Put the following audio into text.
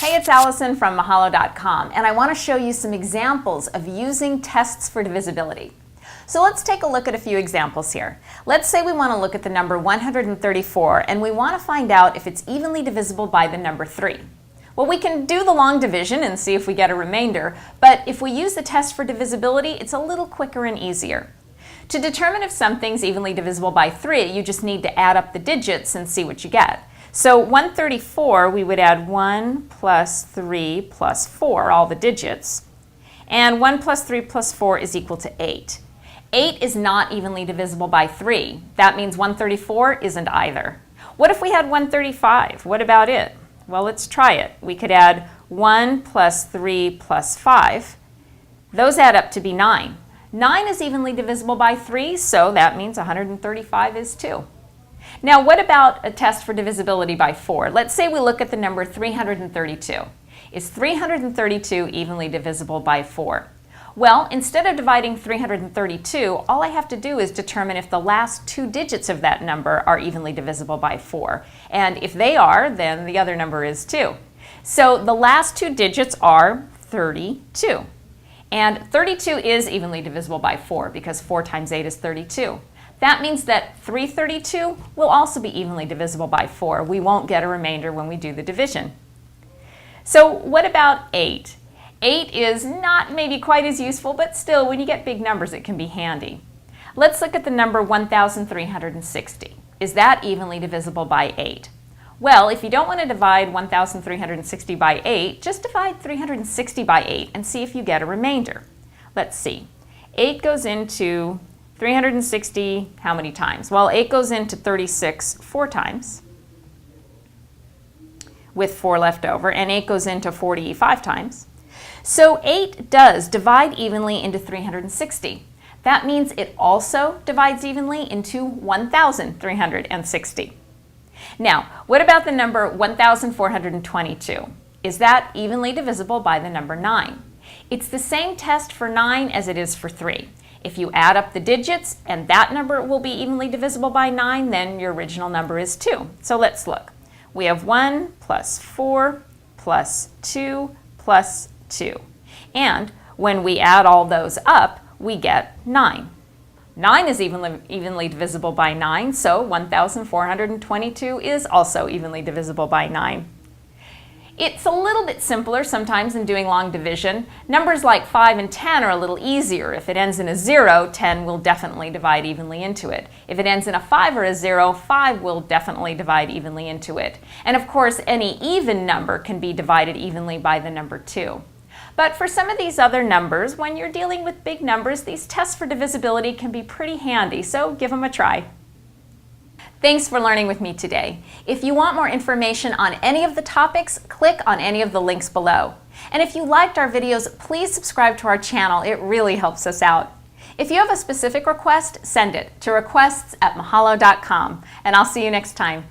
Hey, it's Allison from Mahalo.com, and I want to show you some examples of using tests for divisibility. So let's take a look at a few examples here. Let's say we want to look at the number 134, and we want to find out if it's evenly divisible by the number 3. Well, we can do the long division and see if we get a remainder, but if we use the test for divisibility, it's a little quicker and easier. To determine if something's evenly divisible by 3, you just need to add up the digits and see what you get. So 134, we would add 1 plus 3 plus 4, all the digits. And 1 plus 3 plus 4 is equal to 8. 8 is not evenly divisible by 3. That means 134 isn't either. What if we had 135? What about it? Well, let's try it. We could add 1 plus 3 plus 5. Those add up to be 9. 9 is evenly divisible by 3, so that means 135 is too. Now, what about a test for divisibility by 4? Let's say we look at the number 332. Is 332 evenly divisible by 4? Well, instead of dividing 332, all I have to do is determine if the last 2 digits of that number are evenly divisible by 4. And if they are, then the other number is too. So the last 2 digits are 32. And 32 is evenly divisible by 4 because 4 times 8 is 32. That means that 332 will also be evenly divisible by 4. We won't get a remainder when we do the division. So what about 8? 8 is not maybe quite as useful, but still, when you get big numbers, it can be handy. Let's look at the number 1,360. Is that evenly divisible by 8? Well, if you don't want to divide 1,360 by 8, just divide 360 by 8 and see if you get a remainder. Let's see. 8 goes into 360 how many times? Well, 8 goes into 36 4 times with 4 left over, and 8 goes into 45 times. So 8 does divide evenly into 360. That means it also divides evenly into 1,360. Now, what about the number 1,422? Is that evenly divisible by the number 9? It's the same test for 9 as it is for 3. If you add up the digits and that number will be evenly divisible by 9, then your original number is 2. So let's look. We have 1 plus 4 plus 2 plus 2. And when we add all those up, we get 9. 9 is evenly divisible by 9, so 1,422 is also evenly divisible by 9. It's a little bit simpler sometimes in doing long division. Numbers like 5 and 10 are a little easier. If it ends in a 0, 10 will definitely divide evenly into it. If it ends in a 5 or a 0, 5 will definitely divide evenly into it. And of course, any even number can be divided evenly by the number 2. But for some of these other numbers, when you're dealing with big numbers, these tests for divisibility can be pretty handy, so give them a try. Thanks for learning with me today. If you want more information on any of the topics, click on any of the links below. And if you liked our videos, please subscribe to our channel. It really helps us out. If you have a specific request, send it to requests@mahalo.com, and I'll see you next time.